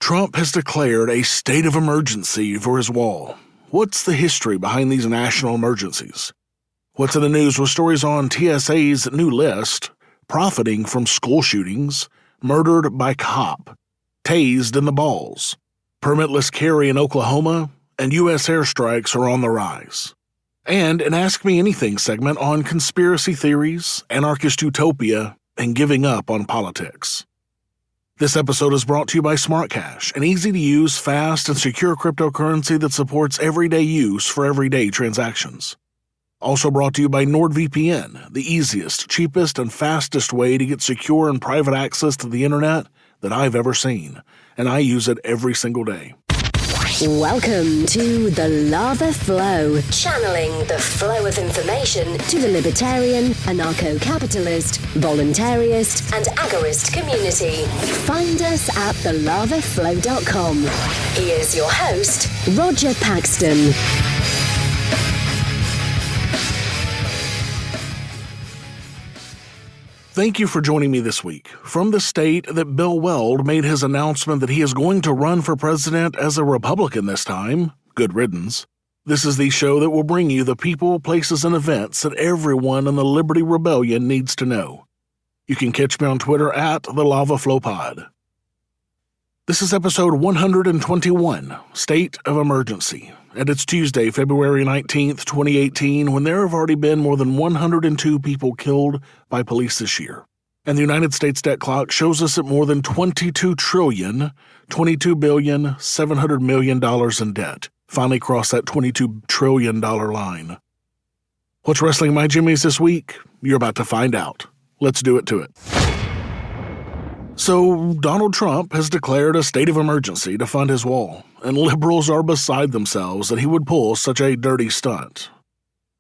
Trump has declared a state of emergency for his wall. What's the history behind these national emergencies? What's in the news with stories on TSA's new list, profiting from school shootings, murdered by cop, tased in the balls, permitless carry in Oklahoma, and U.S. airstrikes are on the rise. And an Ask Me Anything segment on conspiracy theories, anarchist utopia, and giving up on politics. This episode is brought to you by SmartCash, an easy-to-use, fast, and secure cryptocurrency that supports everyday use for everyday transactions. Also brought to you by NordVPN, the easiest, cheapest, and fastest way to get secure and private access to the internet that I've ever seen, and I use it every single day. Welcome to The Lava Flow, channeling the flow of information to the libertarian, anarcho-capitalist, voluntarist, and agorist community. Find us at thelavaflow.com. Here's your host, Roger Paxton. Thank you for joining me this week. From the state that Bill Weld made his announcement that he is going to run for president as a Republican this time, good riddance. This is the show that will bring you the people, places, and events that everyone in the Liberty Rebellion needs to know. You can catch me on Twitter at The Lava Flow Pod. This is episode 121, State of Emergency, and it's Tuesday, February 19th, 2018, when there have already been more than 102 people killed by police this year. And the United States debt clock shows us at more than $22 trillion, $700 million in debt. Finally crossed that $22 trillion line. What's wrestling my jimmies this week? You're about to find out. Let's do it to it. So, Donald Trump has declared a state of emergency to fund his wall, and liberals are beside themselves that he would pull such a dirty stunt.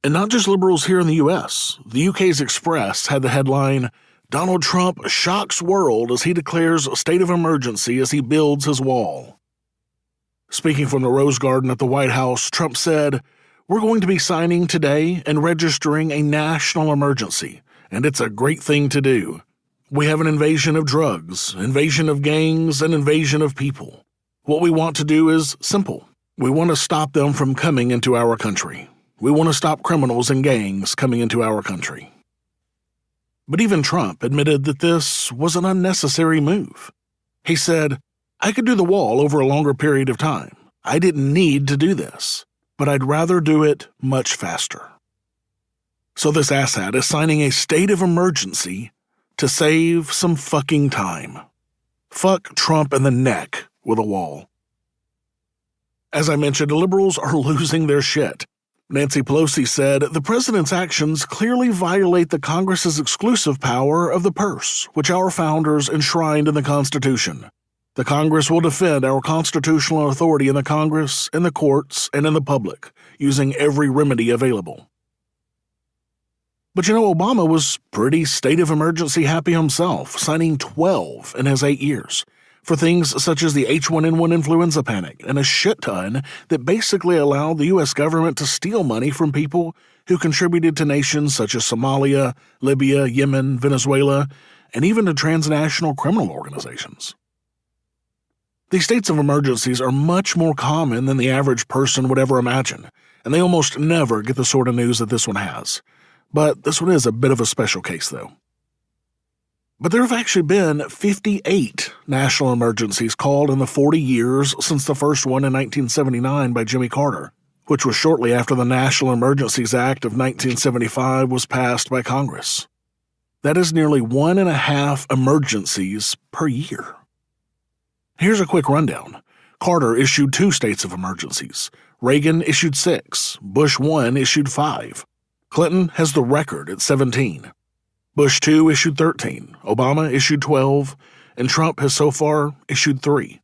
And not just liberals here in the U.S. The UK's Express had the headline, "Donald Trump shocks world as he declares a state of emergency as he builds his wall." Speaking from the Rose Garden at the White House, Trump said, "We're going to be signing today and registering a national emergency, and it's a great thing to do. We have an invasion of drugs, invasion of gangs, and invasion of people. What we want to do is simple. We want to stop them from coming into our country. We want to stop criminals and gangs coming into our country." But even Trump admitted that this was an unnecessary move. He said, "I could do the wall over a longer period of time. I didn't need to do this, but I'd rather do it much faster." So this asshat is signing a state of emergency to save some fucking time. Fuck Trump in the neck with a wall. As I mentioned, liberals are losing their shit. Nancy Pelosi said, "The president's actions clearly violate the Congress's exclusive power of the purse, which our founders enshrined in the Constitution. The Congress will defend our constitutional authority in the Congress, in the courts, and in the public, using every remedy available." But Obama was pretty state of emergency happy himself, signing 12 in his 8 years, for things such as the H1N1 influenza panic and a shit ton that basically allowed the U.S. government to steal money from people who contributed to nations such as Somalia, Libya, Yemen, Venezuela, and even to transnational criminal organizations. These states of emergencies are much more common than the average person would ever imagine, and they almost never get the sort of news that this one has. But this one is a bit of a special case, though. But there have actually been 58 national emergencies called in the 40 years since the first one in 1979 by Jimmy Carter, which was shortly after the National Emergencies Act of 1975 was passed by Congress. That is nearly 1.5 emergencies per year. Here's a quick rundown. Carter issued 2 states of emergencies. Reagan issued 6. Bush 1 issued 5. Clinton has the record at 17. Bush 2 issued 13, Obama issued 12, and Trump has so far issued 3.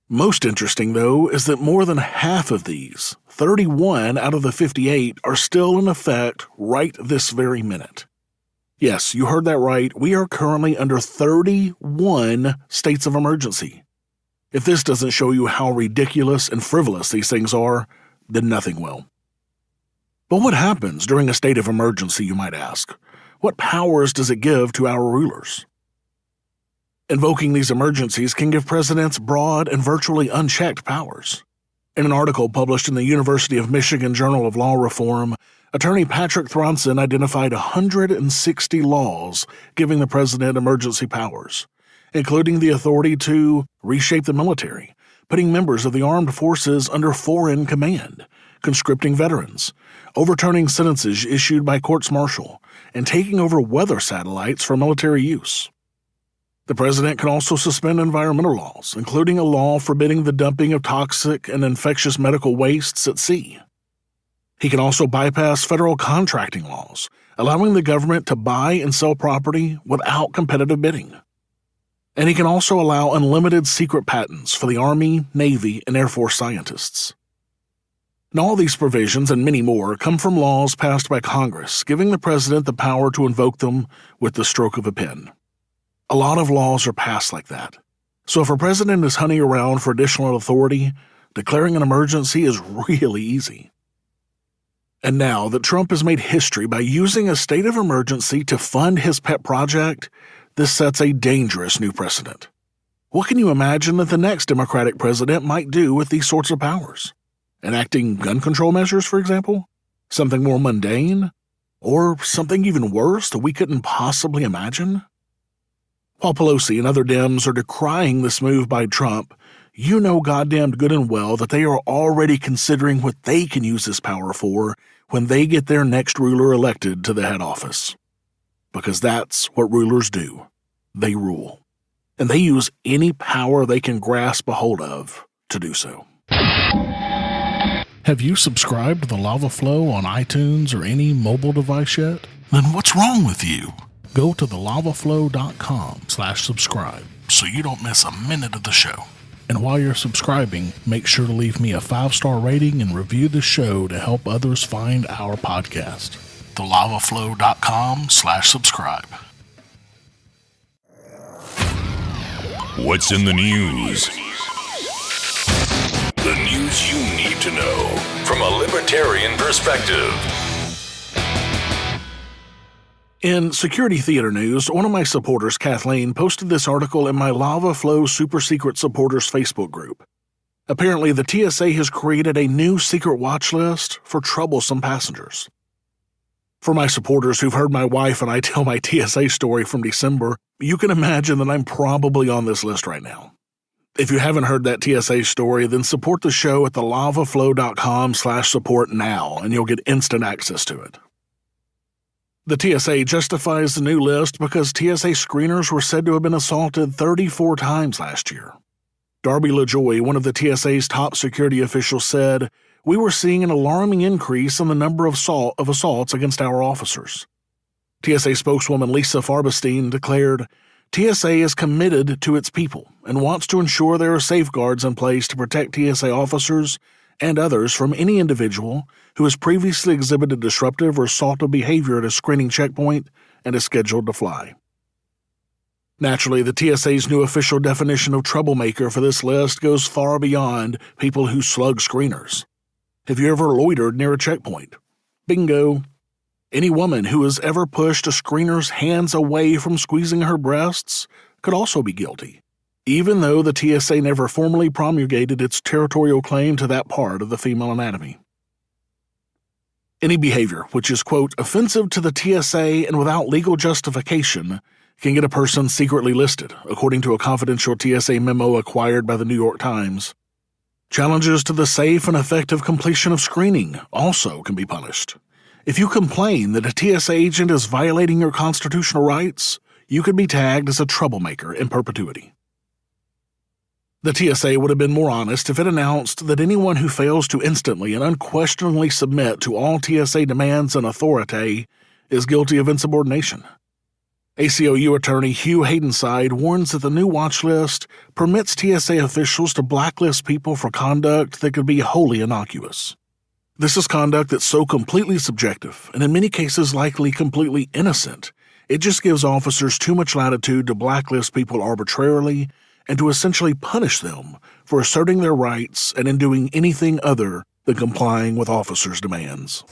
Most interesting, though, is that more than half of these, 31 out of the 58, are still in effect right this very minute. Yes, you heard that right. We are currently under 31 states of emergency. If this doesn't show you how ridiculous and frivolous these things are, then nothing will. But what happens during a state of emergency, you might ask? What powers does it give to our rulers? Invoking these emergencies can give presidents broad and virtually unchecked powers. In an article published in the University of Michigan Journal of Law Reform, attorney Patrick Thronson identified 160 laws giving the president emergency powers, including the authority to reshape the military, putting members of the armed forces under foreign command, conscripting veterans, overturning sentences issued by courts-martial, and taking over weather satellites for military use. The president can also suspend environmental laws, including a law forbidding the dumping of toxic and infectious medical wastes at sea. He can also bypass federal contracting laws, allowing the government to buy and sell property without competitive bidding. And he can also allow unlimited secret patents for the Army, Navy, and Air Force scientists. And all these provisions and many more come from laws passed by Congress, giving the president the power to invoke them with the stroke of a pen. A lot of laws are passed like that. So if a president is hunting around for additional authority, declaring an emergency is really easy. And now that Trump has made history by using a state of emergency to fund his pet project, this sets a dangerous new precedent. What can you imagine that the next Democratic president might do with these sorts of powers? Enacting gun control measures, for example? Something more mundane? Or something even worse that we couldn't possibly imagine? While Pelosi and other Dems are decrying this move by Trump, you know goddamn good and well that they are already considering what they can use this power for when they get their next ruler elected to the head office. Because that's what rulers do. They rule. And they use any power they can grasp a hold of to do so. Have you subscribed to the Lava Flow on iTunes or any mobile device yet? Then what's wrong with you? Go to thelavaflow.com/subscribe so you don't miss a minute of the show. And while you're subscribing, make sure to leave me a 5-star rating and review the show to help others find our podcast. thelavaflow.com/subscribe. What's in the news? The news you need to know from a libertarian perspective. In Security Theater News, one of my supporters, Kathleen, posted this article in my Lava Flow Super Secret Supporters Facebook group. Apparently, the TSA has created a new secret watch list for troublesome passengers. For my supporters who've heard my wife and I tell my TSA story from December, you can imagine that I'm probably on this list right now. If you haven't heard that TSA story, then support the show at thelavaflow.com/support now, and you'll get instant access to it. The TSA justifies the new list because TSA screeners were said to have been assaulted 34 times last year. Darby LaJoy, one of the TSA's top security officials, said, "We were seeing an alarming increase in the number of assaults against our officers." TSA spokeswoman Lisa Farbestein declared, "TSA is committed to its people and wants to ensure there are safeguards in place to protect TSA officers and others from any individual who has previously exhibited disruptive or assaultive behavior at a screening checkpoint and is scheduled to fly." Naturally, the TSA's new official definition of troublemaker for this list goes far beyond people who slug screeners. Have you ever loitered near a checkpoint? Bingo. Any woman who has ever pushed a screener's hands away from squeezing her breasts could also be guilty, even though the TSA never formally promulgated its territorial claim to that part of the female anatomy. Any behavior which is, quote, offensive to the TSA and without legal justification can get a person secretly listed, according to a confidential TSA memo acquired by the New York Times. Challenges to the safe and effective completion of screening also can be punished. If you complain that a TSA agent is violating your constitutional rights, you could be tagged as a troublemaker in perpetuity. The TSA would have been more honest if it announced that anyone who fails to instantly and unquestioningly submit to all TSA demands and authority is guilty of insubordination. ACLU attorney Hugh Haydenside warns that the new watch list permits TSA officials to blacklist people for conduct that could be wholly innocuous. This is conduct that's so completely subjective, and in many cases likely completely innocent, it just gives officers too much latitude to blacklist people arbitrarily and to essentially punish them for asserting their rights and in doing anything other than complying with officers' demands.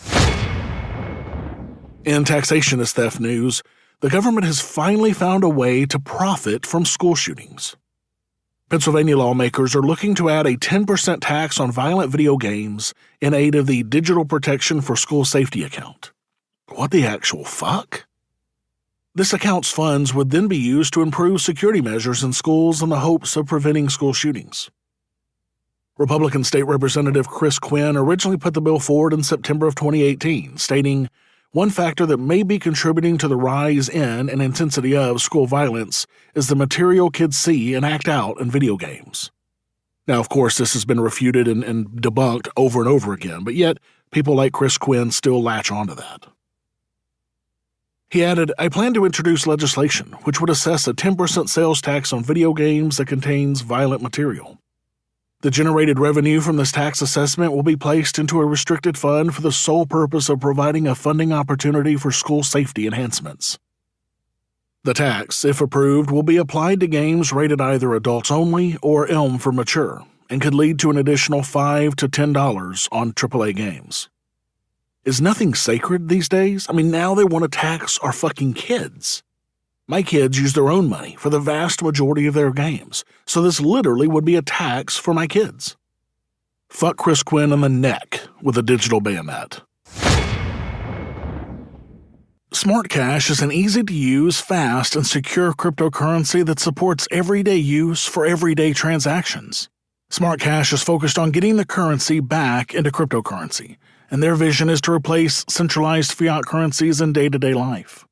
In taxation as theft news, the government has finally found a way to profit from school shootings. Pennsylvania lawmakers are looking to add a 10% tax on violent video games in aid of the Digital Protection for School Safety account. What the actual fuck? This account's funds would then be used to improve security measures in schools in the hopes of preventing school shootings. Republican State Representative Chris Quinn originally put the bill forward in September of 2018, stating, "One factor that may be contributing to the rise in and intensity of school violence is the material kids see and act out in video games." Now, of course, this has been refuted and debunked over and over again, but yet people like Chris Quinn still latch onto that. He added, "I plan to introduce legislation which would assess a 10% sales tax on video games that contains violent material. The generated revenue from this tax assessment will be placed into a restricted fund for the sole purpose of providing a funding opportunity for school safety enhancements. The tax, if approved, will be applied to games rated either adults only or ELM for mature, and could lead to an additional $5 to $10 on AAA games. Is nothing sacred these days? I mean, now they want to tax our fucking kids. My kids use their own money for the vast majority of their games, so this literally would be a tax for my kids. Fuck Chris Quinn in the neck with a digital bayonet." SmartCash is an easy-to-use, fast, and secure cryptocurrency that supports everyday use for everyday transactions. SmartCash is focused on getting the currency back into cryptocurrency, and their vision is to replace centralized fiat currencies in day-to-day life.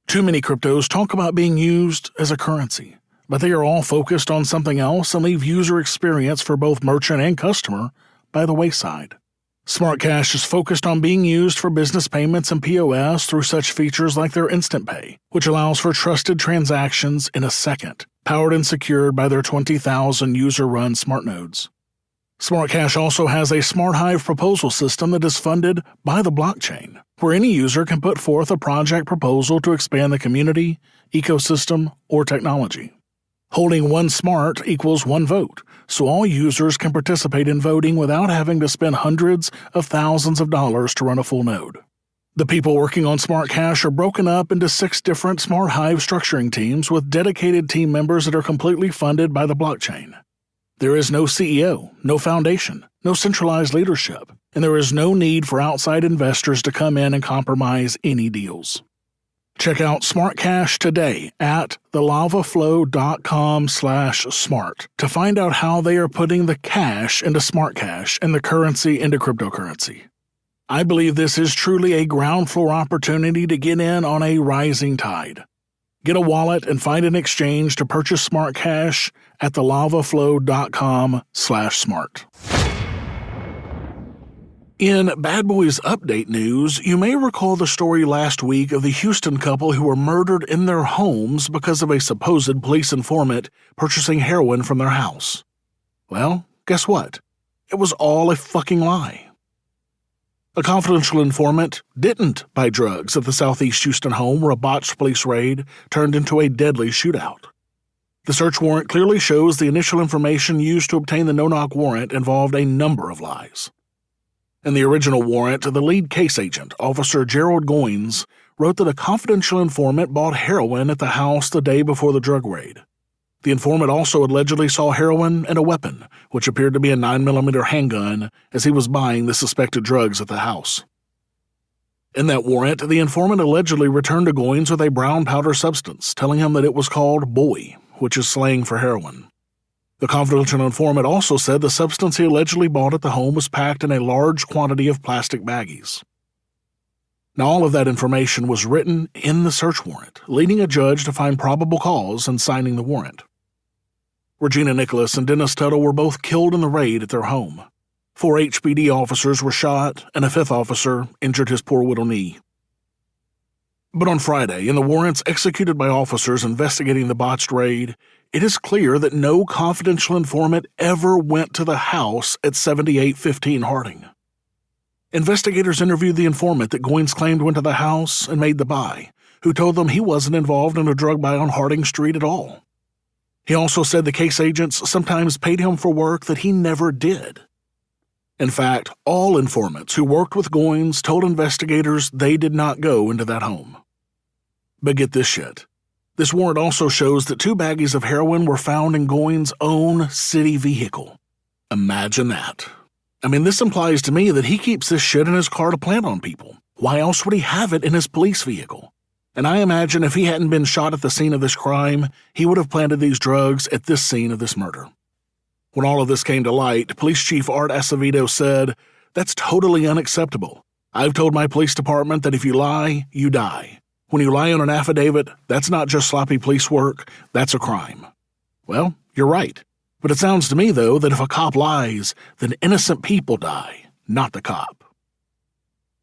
Too many cryptos talk about being used as a currency, but they are all focused on something else and leave user experience for both merchant and customer by the wayside. SmartCash is focused on being used for business payments and POS through such features like their Instant Pay, which allows for trusted transactions in a second, powered and secured by their 20,000 user-run smart nodes. SmartCash also has a Smart Hive proposal system that is funded by the blockchain, where any user can put forth a project proposal to expand the community, ecosystem, or technology. Holding one smart equals one vote, so all users can participate in voting without having to spend hundreds of thousands of dollars to run a full node. The people working on SmartCash are broken up into 6 different Smart Hive structuring teams with dedicated team members that are completely funded by the blockchain. There is no CEO, no foundation, no centralized leadership, and there is no need for outside investors to come in and compromise any deals. Check out SmartCash today at thelavaflow.com/smart to find out how they are putting the cash into SmartCash and the currency into cryptocurrency. I believe this is truly a ground floor opportunity to get in on a rising tide. Get a wallet and find an exchange to purchase SmartCash at thelavaflow.com/smart. In Bad Boys Update news, you may recall the story last week of the Houston couple who were murdered in their homes because of a supposed police informant purchasing heroin from their house. Well, guess what? It was all a fucking lie. A confidential informant didn't buy drugs at the Southeast Houston home where a botched police raid turned into a deadly shootout. The search warrant clearly shows the initial information used to obtain the no-knock warrant involved a number of lies. In the original warrant, the lead case agent, Officer Gerald Goins, wrote that a confidential informant bought heroin at the house the day before the drug raid. The informant also allegedly saw heroin and a weapon, which appeared to be a 9mm handgun, as he was buying the suspected drugs at the house. In that warrant, the informant allegedly returned to Goins with a brown powder substance, telling him that it was called boy, which is slang for heroin. The confidential informant also said the substance he allegedly bought at the home was packed in a large quantity of plastic baggies. Now, all of that information was written in the search warrant, leading a judge to find probable cause and signing the warrant. Regina Nicholas and Dennis Tuttle were both killed in the raid at their home. 4 HPD officers were shot, and a 5th officer injured his poor little knee. But on Friday, in the warrants executed by officers investigating the botched raid, it is clear that no confidential informant ever went to the house at 7815 Harding. Investigators interviewed the informant that Goins claimed went to the house and made the buy, who told them he wasn't involved in a drug buy on Harding Street at all. He also said the case agents sometimes paid him for work that he never did. In fact, all informants who worked with Goins told investigators they did not go into that home. But get this shit. This warrant also shows that 2 baggies of heroin were found in Goins' own city vehicle. Imagine that. I mean, this implies to me that he keeps this shit in his car to plant on people. Why else would he have it in his police vehicle? And I imagine if he hadn't been shot at the scene of this crime, he would have planted these drugs at this scene of this murder. When all of this came to light, Police Chief Art Acevedo said, "That's totally unacceptable. I've told my police department that if you lie, you die. When you lie on an affidavit, that's not just sloppy police work, that's a crime." Well, you're right. But it sounds to me, though, that if a cop lies, then innocent people die, not the cop.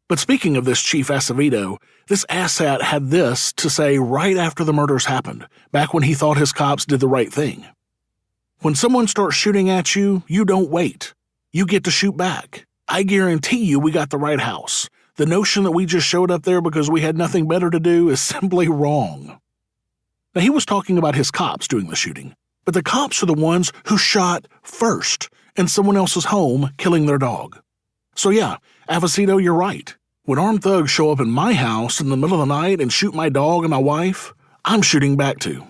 But speaking of this Chief Acevedo, this asshat had this to say right after the murders happened, back when he thought his cops did the right thing. "When someone starts shooting at you, you don't wait. You get to shoot back. I guarantee you we got the right house. The notion that we just showed up there because we had nothing better to do is simply wrong." Now, he was talking about his cops doing the shooting, but the cops are the ones who shot first in someone else's home, killing their dog. So yeah, Acevedo, you're right. When armed thugs show up in my house in the middle of the night and shoot my dog and my wife, I'm shooting back too.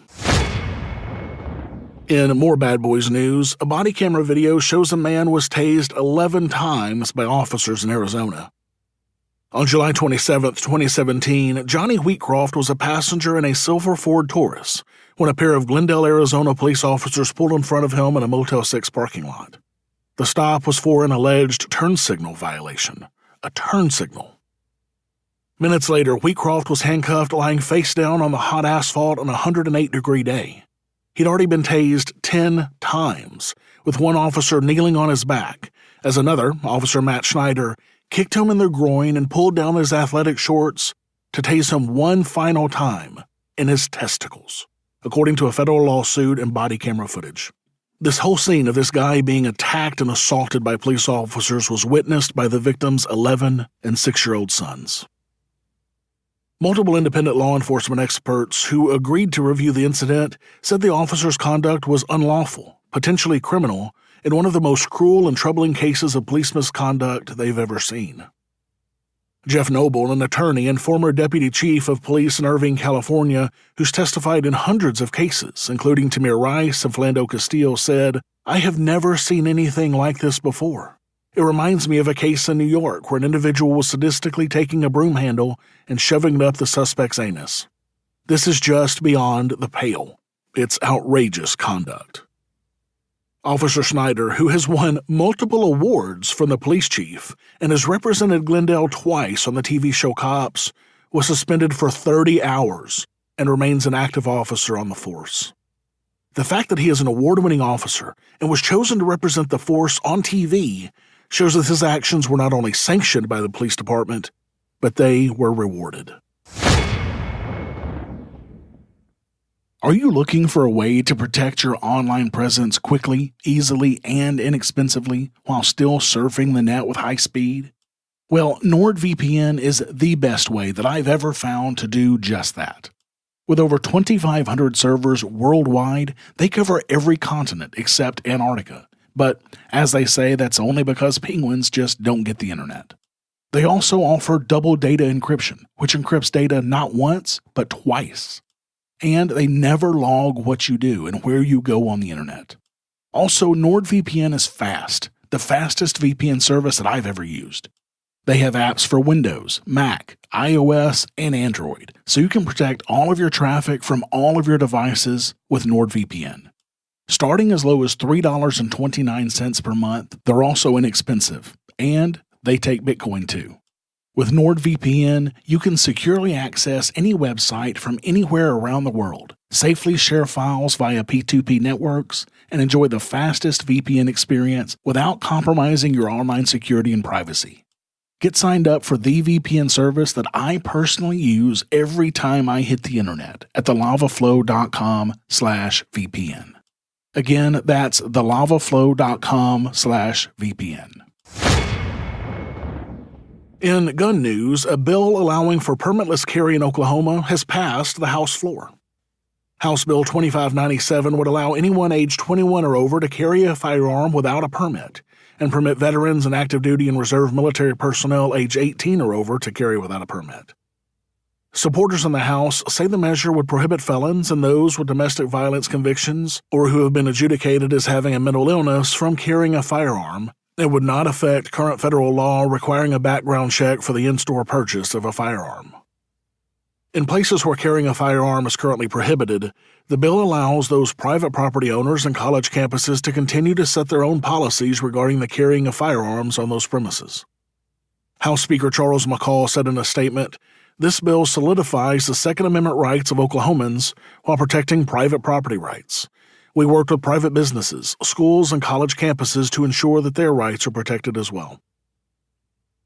In more Bad Boys news, a body camera video shows a man was tased 11 times by officers in Arizona. On July 27, 2017, Johnny Wheatcroft was a passenger in a silver Ford Taurus when a pair of Glendale, Arizona police officers pulled in front of him in a Motel 6 parking lot. The stop was for an alleged turn signal violation. A turn signal. Minutes later, Wheatcroft was handcuffed lying face down on the hot asphalt on a 108-degree day. He'd already been tased 10 times, with one officer kneeling on his back, as another, Officer Matt Schneider, kicked him in the groin and pulled down his athletic shorts to tase him one final time in his testicles, according to a federal lawsuit and body camera footage. This whole scene of this guy being attacked and assaulted by police officers was witnessed by the victim's 11 and 6-year-old sons. Multiple independent law enforcement experts who agreed to review the incident said the officer's conduct was unlawful, potentially criminal, and one of the most cruel and troubling cases of police misconduct they've ever seen. Jeff Noble, an attorney and former deputy chief of police in Irvine, California, who's testified in hundreds of cases, including Tamir Rice and Philando Castile, said, "I have never seen anything like this before. It reminds me of a case in New York where an individual was sadistically taking a broom handle and shoving it up the suspect's anus. This is just beyond the pale. It's outrageous conduct." Officer Schneider, who has won multiple awards from the police chief and has represented Glendale twice on the TV show Cops, was suspended for 30 hours and remains an active officer on the force. The fact that he is an award-winning officer and was chosen to represent the force on TV shows that his actions were not only sanctioned by the police department, but they were rewarded. Are you looking for a way to protect your online presence quickly, easily, and inexpensively while still surfing the net with high speed? Well, NordVPN is the best way that I've ever found to do just that. With over 2,500 servers worldwide, they cover every continent except Antarctica. But, as they say, that's only because penguins just don't get the internet. They also offer double data encryption, which encrypts data not once, but twice. And they never log what you do and where you go on the internet. Also, NordVPN is fast, the fastest VPN service that I've ever used. They have apps for Windows, Mac, iOS, and Android, so you can protect all of your traffic from all of your devices with NordVPN. Starting as low as $3.29 per month, they're also inexpensive, and they take Bitcoin too. With NordVPN, you can securely access any website from anywhere around the world, safely share files via P2P networks, and enjoy the fastest VPN experience without compromising your online security and privacy. Get signed up for the VPN service that I personally use every time I hit the internet at thelavaflow.com/VPN. Again, that's thelavaflow.com/VPN. In gun news, a bill allowing for permitless carry in Oklahoma has passed the House floor. House Bill 2597 would allow anyone aged 21 or over to carry a firearm without a permit, and permit veterans and active duty and reserve military personnel age 18 or over to carry without a permit. Supporters in the House say the measure would prohibit felons and those with domestic violence convictions or who have been adjudicated as having a mental illness from carrying a firearm. It would not affect current federal law requiring a background check for the in-store purchase of a firearm. In places where carrying a firearm is currently prohibited, the bill allows those private property owners and college campuses to continue to set their own policies regarding the carrying of firearms on those premises. House Speaker Charles McCall said in a statement, "This bill solidifies the Second Amendment rights of Oklahomans while protecting private property rights. We worked with private businesses, schools, and college campuses to ensure that their rights are protected as well."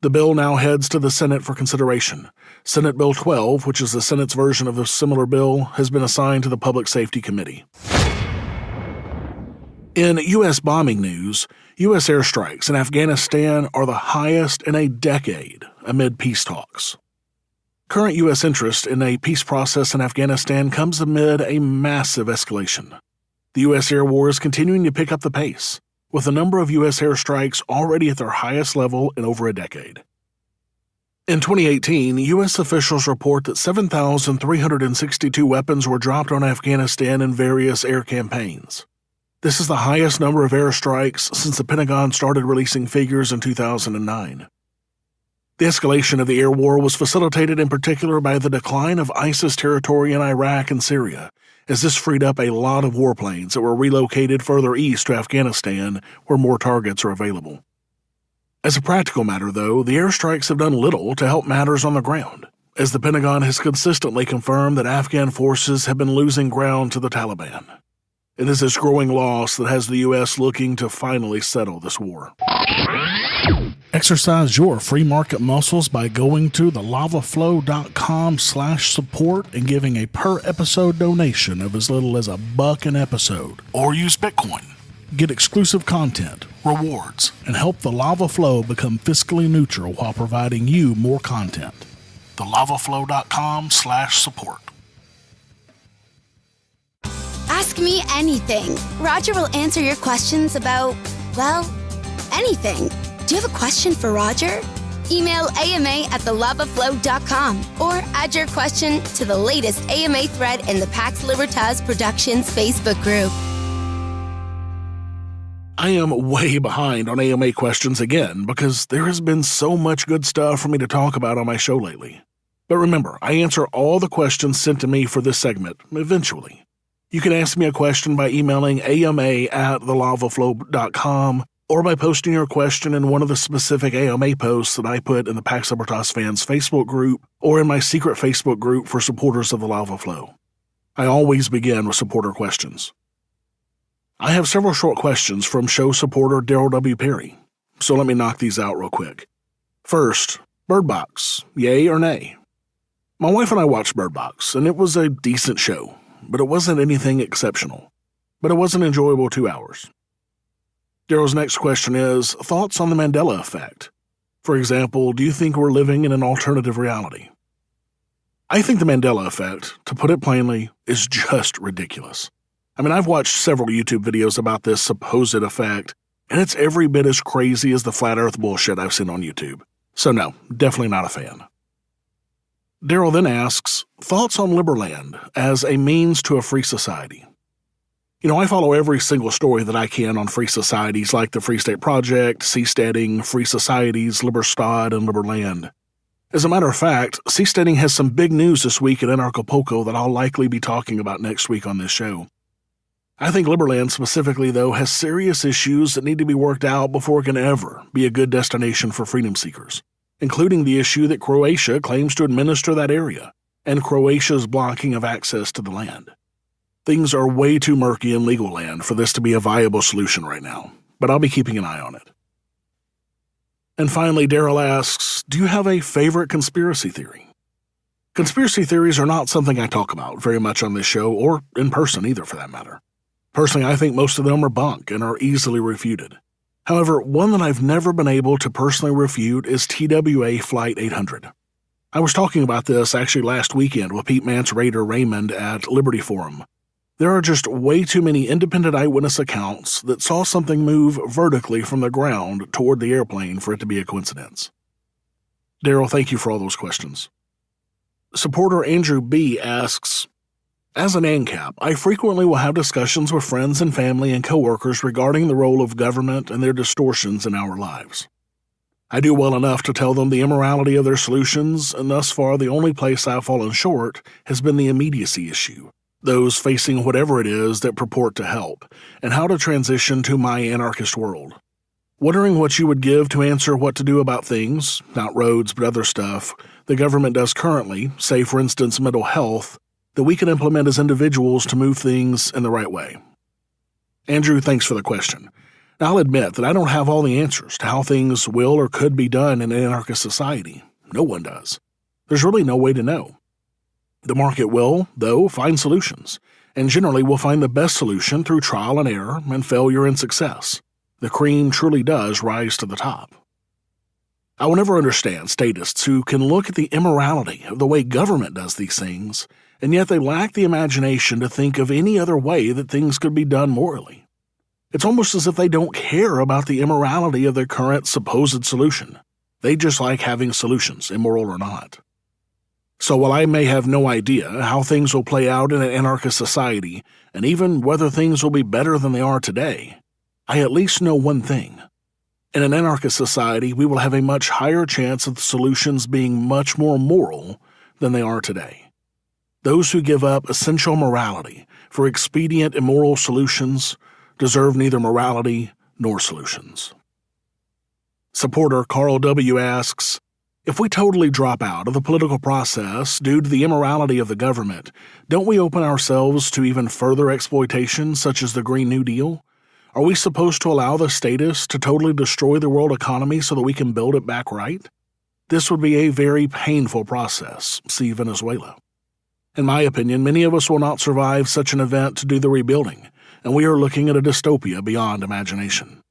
The bill now heads to the Senate for consideration. Senate Bill 12, which is the Senate's version of a similar bill, has been assigned to the Public Safety Committee. In U.S. bombing news, U.S. airstrikes in Afghanistan are the highest in a decade amid peace talks. Current U.S. interest in a peace process in Afghanistan comes amid a massive escalation. The U.S. air war is continuing to pick up the pace, with the number of U.S. airstrikes already at their highest level in over a decade. In 2018, U.S. officials report that 7,362 weapons were dropped on Afghanistan in various air campaigns. This is the highest number of airstrikes since the Pentagon started releasing figures in 2009. The escalation of the air war was facilitated in particular by the decline of ISIS territory in Iraq and Syria, as this freed up a lot of warplanes that were relocated further east to Afghanistan, where more targets are available. As a practical matter, though, the airstrikes have done little to help matters on the ground, as the Pentagon has consistently confirmed that Afghan forces have been losing ground to the Taliban. It is this growing loss that has the U.S. looking to finally settle this war. Exercise your free market muscles by going to thelavaflow.com/support and giving a per episode donation of as little as $1 an episode, or use Bitcoin. Get exclusive content, rewards, and help the Lava Flow become fiscally neutral while providing you more content. thelavaflow.com/support. Ask me anything. Roger will answer your questions about, well, anything. Do you have a question for Roger? Email ama@thelavaflow.com or add your question to the latest AMA thread in the Pax Libertas Productions Facebook group. I am way behind on AMA questions again because there has been so much good stuff for me to talk about on my show lately. But remember, I answer all the questions sent to me for this segment eventually. You can ask me a question by emailing ama@thelavaflow.com or by posting your question in one of the specific AMA posts that I put in the Pax Libertas fans Facebook group or in my secret Facebook group for supporters of the Lava Flow. I always begin with supporter questions. I have several short questions from show supporter Daryl W. Perry, so let me knock these out real quick. First, Bird Box, yay or nay? My wife and I watched Bird Box, and it was a decent show, but it wasn't anything exceptional. But it was an enjoyable 2 hours. Daryl's next question is, thoughts on the Mandela effect? For example, do you think we're living in an alternative reality? I think the Mandela effect, to put it plainly, is just ridiculous. I mean, I've watched several YouTube videos about this supposed effect, and it's every bit as crazy as the flat earth bullshit I've seen on YouTube. So no, definitely not a fan. Daryl then asks, thoughts on Liberland as a means to a free society? You know, I follow every single story that I can on free societies like the Free State Project, Seasteading, Free Societies, Liberstad, and Liberland. As a matter of fact, Seasteading has some big news this week at Anarcho that I'll likely be talking about next week on this show. I think Liberland specifically, though, has serious issues that need to be worked out before it can ever be a good destination for freedom seekers, including the issue that Croatia claims to administer that area, and Croatia's blocking of access to the land. Things are way too murky in legal land for this to be a viable solution right now, but I'll be keeping an eye on it. And finally, Daryl asks, do you have a favorite conspiracy theory? Conspiracy theories are not something I talk about very much on this show, or in person either for that matter. Personally, I think most of them are bunk and are easily refuted. However, one that I've never been able to personally refute is TWA Flight 800. I was talking about this actually last weekend with Pete Mance Raider Raymond at Liberty Forum. There are just way too many independent eyewitness accounts that saw something move vertically from the ground toward the airplane for it to be a coincidence. Daryl, thank you for all those questions. Supporter Andrew B. asks, as an ANCAP, I frequently will have discussions with friends and family and coworkers regarding the role of government and their distortions in our lives. I do well enough to tell them the immorality of their solutions, and thus far the only place I've fallen short has been the immediacy issue, those facing whatever it is that purport to help, and how to transition to my anarchist world. Wondering what you would give to answer what to do about things, not roads but other stuff, the government does currently, say for instance mental health, that we can implement as individuals to move things in the right way. Andrew, thanks for the question. Now, I'll admit that I don't have all the answers to how things will or could be done in an anarchist society. No one does. There's really no way to know. The market will, though, find solutions, and generally will find the best solution through trial and error and failure and success. The cream truly does rise to the top. I will never understand statists who can look at the immorality of the way government does these things, and yet they lack the imagination to think of any other way that things could be done morally. It's almost as if they don't care about the immorality of their current supposed solution. They just like having solutions, immoral or not. So while I may have no idea how things will play out in an anarchist society, and even whether things will be better than they are today, I at least know one thing. In an anarchist society, we will have a much higher chance of the solutions being much more moral than they are today. Those who give up essential morality for expedient immoral solutions deserve neither morality nor solutions. Supporter Carl W. asks, if we totally drop out of the political process due to the immorality of the government, don't we open ourselves to even further exploitation such as the Green New Deal? Are we supposed to allow the statists to totally destroy the world economy so that we can build it back right? This would be a very painful process, see Venezuela. In my opinion, many of us will not survive such an event to do the rebuilding, and we are looking at a dystopia beyond imagination.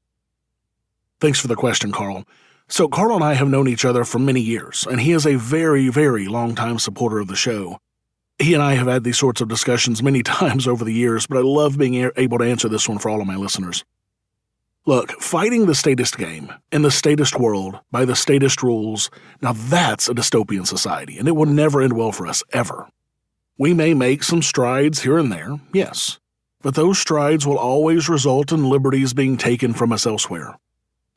Thanks for the question, Carl. So Carl and I have known each other for many years, and he is a very, very long-time supporter of the show. He and I have had these sorts of discussions many times over the years, but I love being able to answer this one for all of my listeners. Look, fighting the statist game in the statist world by the statist rules, now that's a dystopian society, and it will never end well for us, ever. We may make some strides here and there, yes, but those strides will always result in liberties being taken from us elsewhere.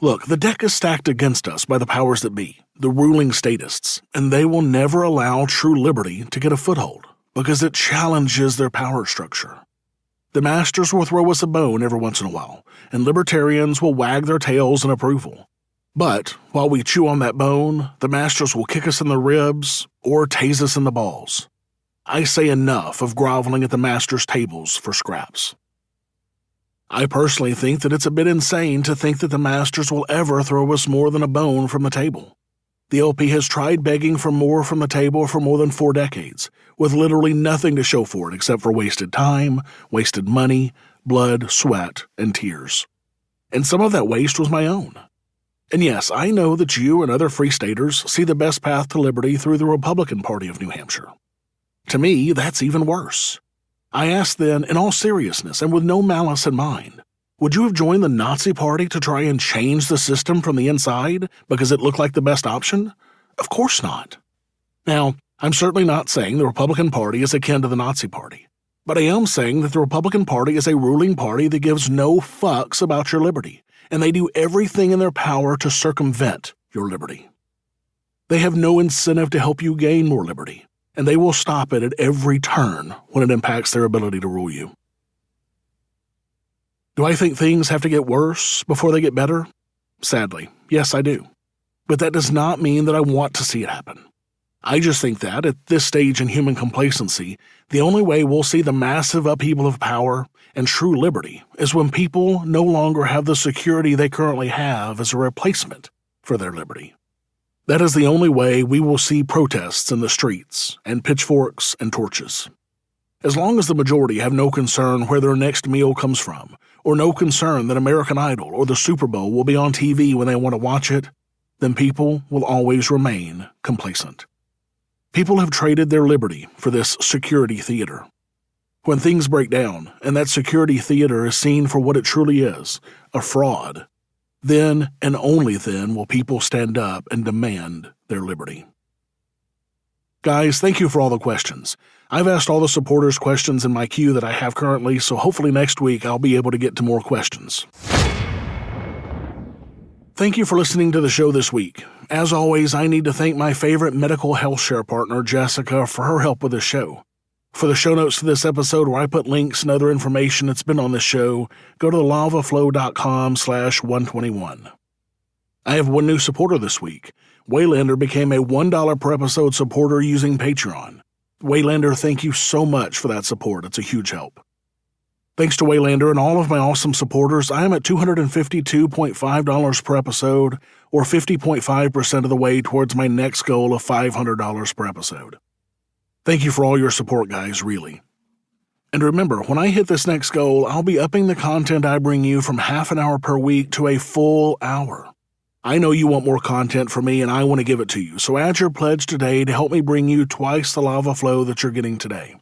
Look, the deck is stacked against us by the powers that be, the ruling statists, and they will never allow true liberty to get a foothold, because it challenges their power structure. The masters will throw us a bone every once in a while, and libertarians will wag their tails in approval. But while we chew on that bone, the masters will kick us in the ribs or tase us in the balls. I say enough of groveling at the masters' tables for scraps. I personally think that it's a bit insane to think that the masters will ever throw us more than a bone from the table. The LP has tried begging for more from the table for more than 4 decades, with literally nothing to show for it except for wasted time, wasted money, blood, sweat, and tears. And some of that waste was my own. And yes, I know that you and other free staters see the best path to liberty through the Republican Party of New Hampshire. To me, that's even worse. I ask then, in all seriousness and with no malice in mind, would you have joined the Nazi Party to try and change the system from the inside because it looked like the best option? Of course not. Now, I'm certainly not saying the Republican Party is akin to the Nazi Party, but I am saying that the Republican Party is a ruling party that gives no fucks about your liberty, and they do everything in their power to circumvent your liberty. They have no incentive to help you gain more liberty, and they will stop it at every turn when it impacts their ability to rule you. Do I think things have to get worse before they get better? Sadly, yes, I do. But that does not mean that I want to see it happen. I just think that, at this stage in human complacency, the only way we'll see the massive upheaval of power and true liberty is when people no longer have the security they currently have as a replacement for their liberty. That is the only way we will see protests in the streets and pitchforks and torches. As long as the majority have no concern where their next meal comes from, or no concern that American Idol or the Super Bowl will be on TV when they want to watch it, then people will always remain complacent. People have traded their liberty for this security theater. When things break down and that security theater is seen for what it truly is, a fraud, then and only then will people stand up and demand their liberty. Guys, thank you for all the questions. I've asked all the supporters questions in my queue that I have currently, so hopefully next week I'll be able to get to more questions. Thank you for listening to the show this week. As always, I need to thank my favorite medical health share partner, Jessica, for her help with the show. For the show notes to this episode where I put links and other information that's been on the show, go to thelavaflow.com/121. I have one new supporter this week. Waylander became a $1 per episode supporter using Patreon. Waylander, thank you so much for that support. It's a huge help. Thanks to Waylander and all of my awesome supporters, I am at $252.5 per episode, or 50.5% of the way towards my next goal of $500 per episode. Thank you for all your support, guys, really. And remember, when I hit this next goal, I'll be upping the content I bring you from half an hour per week to a full hour. I know you want more content from me, and I want to give it to you, so add your pledge today to help me bring you twice the lava flow that you're getting today.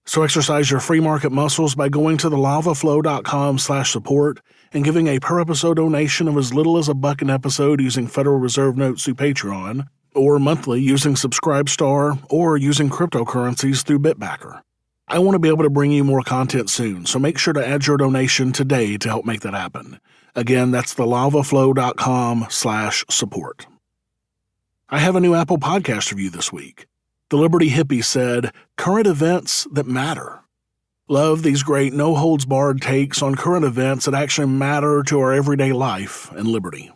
So exercise your free market muscles by going to thelavaflow.com/support and giving a per-episode donation of as little as $1 an episode using Federal Reserve notes through Patreon, or monthly using Subscribestar, or using cryptocurrencies through Bitbacker. I want to be able to bring you more content soon, so make sure to add your donation today to help make that happen. Again, that's thelavaflow.com/support. I have a new Apple Podcast review this week. The Liberty Hippie said, "Current events that matter." Love these great no-holds-barred takes on current events that actually matter to our everyday life and liberty.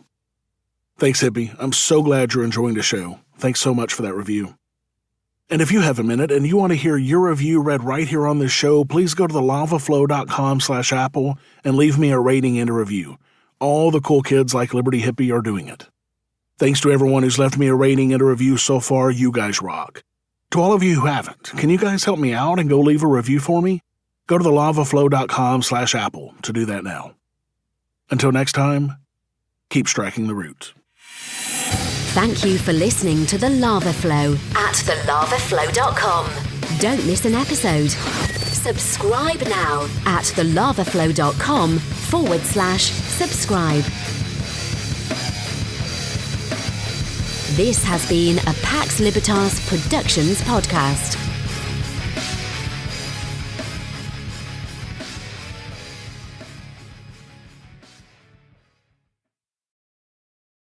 Thanks, Hippie. I'm so glad you're enjoying the show. Thanks so much for that review. And if you have a minute and you want to hear your review read right here on this show, please go to thelavaflow.com/Apple and leave me a rating and a review. All the cool kids like Liberty Hippie are doing it. Thanks to everyone who's left me a rating and a review so far. You guys rock. To all of you who haven't, can you guys help me out and go leave a review for me? Go to thelavaflow.com/Apple to do that now. Until next time, keep striking the root. Thank you for listening to The Lava Flow at thelavaflow.com. Don't miss an episode. Subscribe now at thelavaflow.com/subscribe. This has been a Pax Libertas Productions podcast.